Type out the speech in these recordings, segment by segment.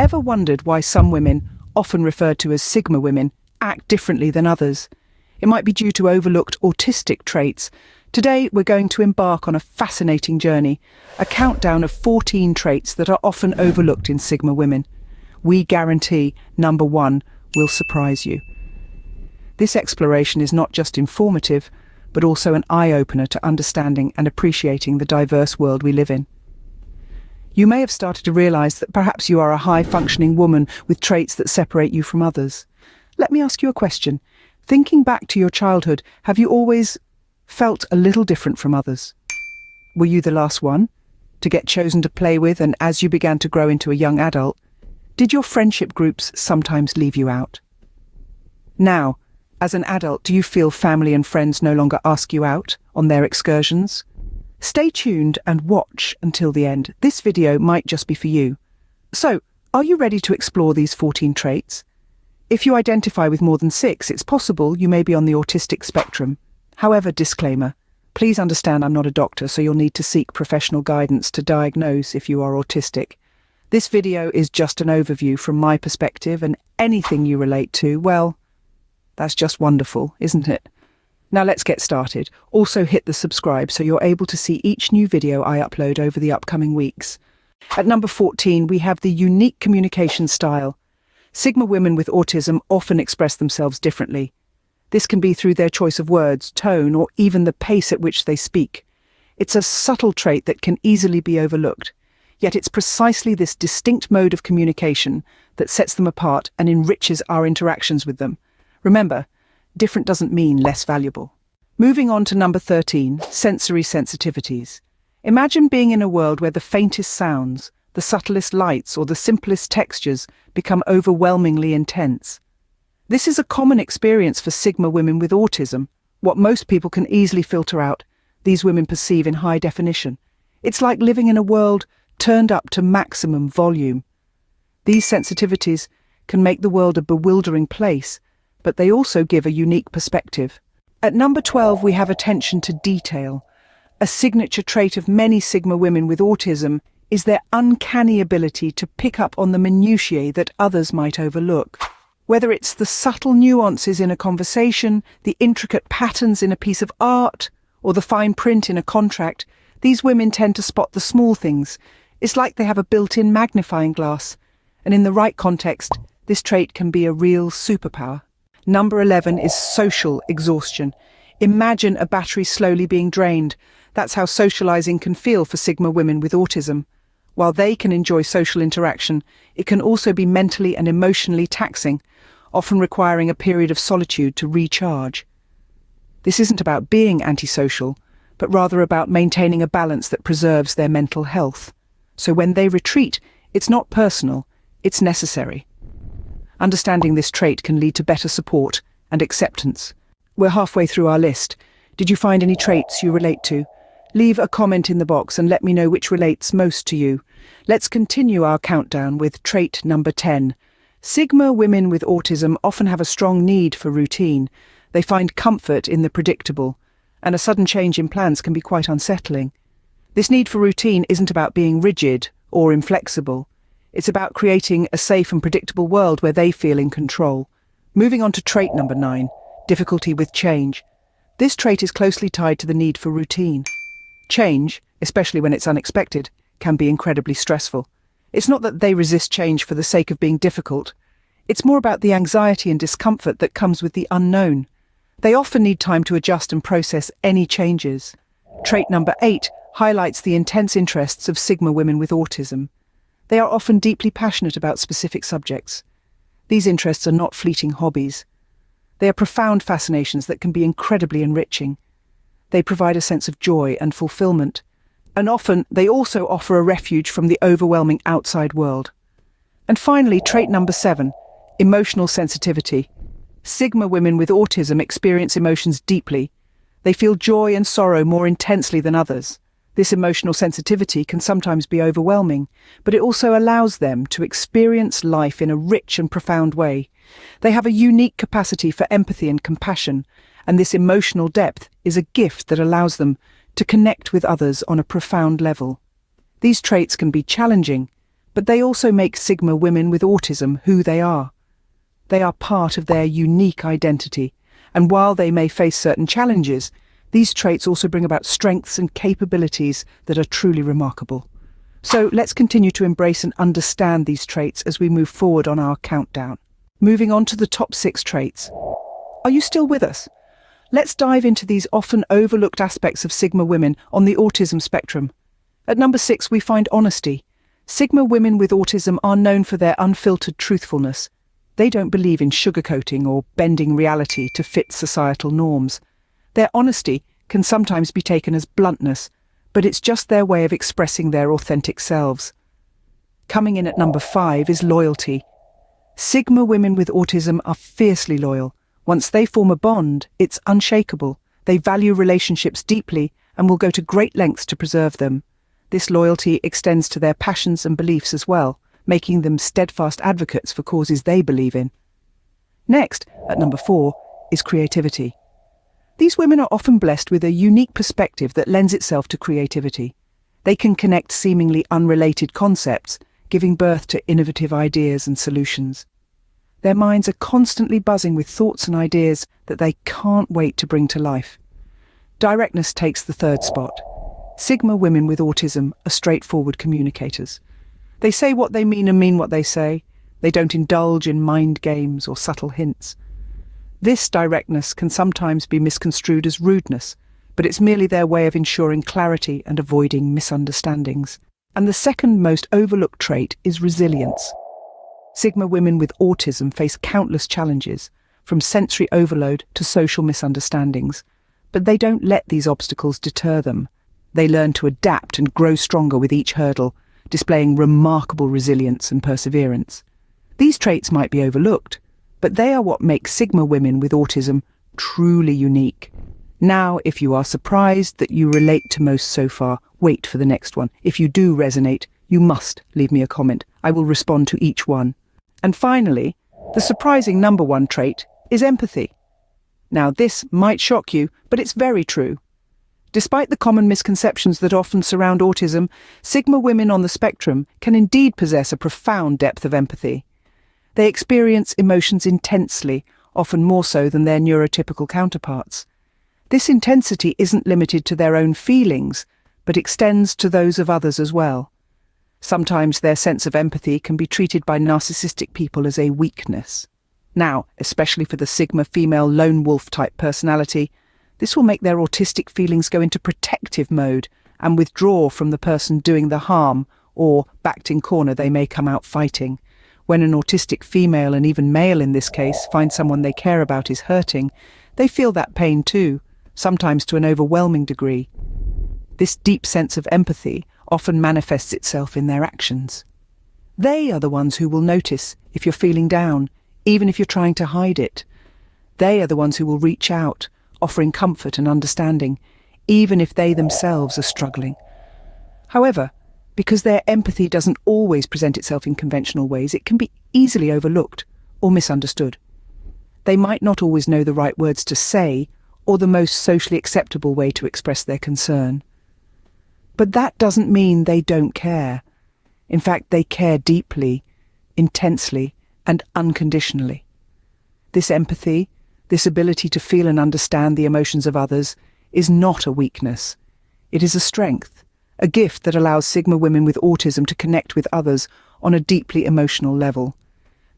Ever wondered why some women, often referred to as Sigma women, act differently than others? It might be due to overlooked autistic traits. Today, we're going to embark on a fascinating journey, a countdown of 14 traits that are often overlooked in Sigma women. We guarantee number 1 will surprise you. This exploration is not just informative, but also an eye-opener to understanding and appreciating the diverse world we live in. You may have started to realize that perhaps you are a high-functioning woman with traits that separate you from others. Let me ask you a question. Thinking back to your childhood, have you always felt a little different from others? Were you the last one to get chosen to play with, and as you began to grow into a young adult, did your friendship groups sometimes leave you out? Now, as an adult, do you feel family and friends no longer ask you out on their excursions? Stay tuned and watch until the end. This video might just be for you. So, are you ready to explore these 14 traits? If you identify with more than 6, it's possible you may be on the autistic spectrum. However, disclaimer, please understand I'm not a doctor, so you'll need to seek professional guidance to diagnose if you are autistic. This video is just an overview from my perspective, and anything you relate to, well, that's just wonderful, isn't it? Now let's get started. Also hit the subscribe so you're able to see each new video I upload over the upcoming weeks. At number 14, we have the unique communication style. Sigma women with autism often express themselves differently. This can be through their choice of words, tone, or even the pace at which they speak. It's a subtle trait that can easily be overlooked, yet it's precisely this distinct mode of communication that sets them apart and enriches our interactions with them. Remember, different doesn't mean less valuable. Moving on to number 13, sensory sensitivities. Imagine being in a world where the faintest sounds, the subtlest lights, or the simplest textures become overwhelmingly intense. This is a common experience for Sigma women with autism. What most people can easily filter out, these women perceive in high definition. It's like living in a world turned up to maximum volume. These sensitivities can make the world a bewildering place, but they also give a unique perspective. At number 12, we have attention to detail. A signature trait of many Sigma women with autism is their uncanny ability to pick up on the minutiae that others might overlook. Whether it's the subtle nuances in a conversation, the intricate patterns in a piece of art, or the fine print in a contract, these women tend to spot the small things. It's like they have a built-in magnifying glass, and in the right context, this trait can be a real superpower. Number 11 is social exhaustion. Imagine a battery slowly being drained. That's how socializing can feel for Sigma women with autism. While they can enjoy social interaction, it can also be mentally and emotionally taxing, often requiring a period of solitude to recharge. This isn't about being antisocial, but rather about maintaining a balance that preserves their mental health. So when they retreat, it's not personal, it's necessary. Understanding this trait can lead to better support and acceptance. We're halfway through our list. Did you find any traits you relate to? Leave a comment in the box and let me know which relates most to you. Let's continue our countdown with trait number 10. Sigma women with autism often have a strong need for routine. They find comfort in the predictable, and a sudden change in plans can be quite unsettling. This need for routine isn't about being rigid or inflexible. It's about creating a safe and predictable world where they feel in control. Moving on to trait number 9, difficulty with change. This trait is closely tied to the need for routine. Change, especially when it's unexpected, can be incredibly stressful. It's not that they resist change for the sake of being difficult. It's more about the anxiety and discomfort that comes with the unknown. They often need time to adjust and process any changes. Trait number 8 highlights the intense interests of Sigma women with autism. They are often deeply passionate about specific subjects. These interests are not fleeting hobbies. They are profound fascinations that can be incredibly enriching. They provide a sense of joy and fulfillment, and often they also offer a refuge from the overwhelming outside world. And finally, trait number 7, emotional sensitivity. Sigma women with autism experience emotions deeply. They feel joy and sorrow more intensely than others. This emotional sensitivity can sometimes be overwhelming, but it also allows them to experience life in a rich and profound way. They have a unique capacity for empathy and compassion, and this emotional depth is a gift that allows them to connect with others on a profound level. These traits can be challenging, But they also make Sigma women with autism who they are. They are part of their unique identity, and while they may face certain challenges, these traits also bring about strengths and capabilities that are truly remarkable. So let's continue to embrace and understand these traits as we move forward on our countdown. Moving on to the top 6 traits. Are you still with us? Let's dive into these often overlooked aspects of Sigma women on the autism spectrum. At number 6, we find honesty. Sigma women with autism are known for their unfiltered truthfulness. They don't believe in sugarcoating or bending reality to fit societal norms. Their honesty can sometimes be taken as bluntness, but it's just their way of expressing their authentic selves. Coming in at number 5 is loyalty. Sigma women with autism are fiercely loyal. Once they form a bond, it's unshakable. They value relationships deeply and will go to great lengths to preserve them. This loyalty extends to their passions and beliefs as well, making them steadfast advocates for causes they believe in. Next, at number 4, is creativity. These women are often blessed with a unique perspective that lends itself to creativity. They can connect seemingly unrelated concepts, giving birth to innovative ideas and solutions. Their minds are constantly buzzing with thoughts and ideas that they can't wait to bring to life. Directness takes the 3rd spot. Sigma women with autism are straightforward communicators. They say what they mean and mean what they say. They don't indulge in mind games or subtle hints. This directness can sometimes be misconstrued as rudeness, but it's merely their way of ensuring clarity and avoiding misunderstandings. And the second most overlooked trait is resilience. Sigma women with autism face countless challenges, from sensory overload to social misunderstandings, but they don't let these obstacles deter them. They learn to adapt and grow stronger with each hurdle, displaying remarkable resilience and perseverance. These traits might be overlooked, but they are what makes Sigma women with autism truly unique. Now, if you are surprised that you relate to most so far, wait for the next one. If you do resonate, you must leave me a comment. I will respond to each one. And finally, the surprising number 1 trait is empathy. Now, this might shock you, but it's very true. Despite the common misconceptions that often surround autism, Sigma women on the spectrum can indeed possess a profound depth of empathy. They experience emotions intensely, often more so than their neurotypical counterparts. This intensity isn't limited to their own feelings, but extends to those of others as well. Sometimes their sense of empathy can be treated by narcissistic people as a weakness. Now, especially for the Sigma female lone wolf type personality, this will make their autistic feelings go into protective mode and withdraw from the person doing the harm, or, backed in corner, they may come out fighting. When an autistic female, and even male in this case, find someone they care about is hurting, they feel that pain too, sometimes to an overwhelming degree. This deep sense of empathy often manifests itself in their actions. They are the ones who will notice if you're feeling down, even if you're trying to hide it. They are the ones who will reach out, offering comfort and understanding, even if they themselves are struggling. However, because their empathy doesn't always present itself in conventional ways, it can be easily overlooked or misunderstood. They might not always know the right words to say or the most socially acceptable way to express their concern. But that doesn't mean they don't care. In fact, they care deeply, intensely, and unconditionally. This empathy, this ability to feel and understand the emotions of others, is not a weakness. It is a strength, a gift that allows Sigma women with autism to connect with others on a deeply emotional level.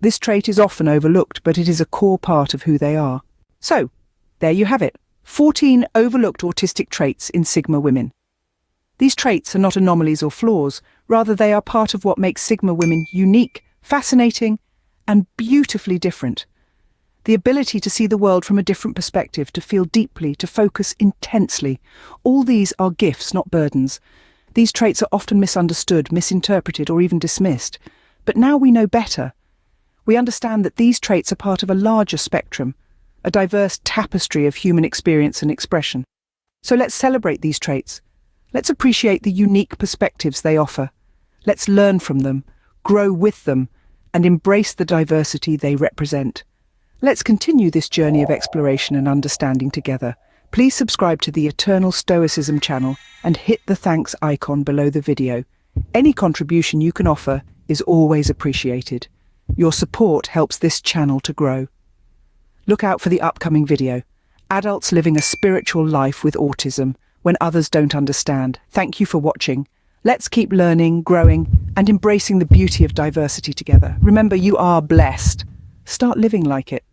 This trait is often overlooked, but it is a core part of who they are. So, there you have it, 14 overlooked autistic traits in Sigma women. These traits are not anomalies or flaws, rather they are part of what makes Sigma women unique, fascinating, and beautifully different. The ability to see the world from a different perspective, to feel deeply, to focus intensely. All these are gifts, not burdens. These traits are often misunderstood, misinterpreted, or even dismissed. But now we know better. We understand that these traits are part of a larger spectrum, a diverse tapestry of human experience and expression. So let's celebrate these traits. Let's appreciate the unique perspectives they offer. Let's learn from them, grow with them, and embrace the diversity they represent. Let's continue this journey of exploration and understanding together. Please subscribe to the Eternal Stoicism channel and hit the thanks icon below the video. Any contribution you can offer is always appreciated. Your support helps this channel to grow. Look out for the upcoming video, Adults Living a Spiritual Life with Autism When Others Don't Understand. Thank you for watching. Let's keep learning, growing, and embracing the beauty of diversity together. Remember, you are blessed. Start living like it.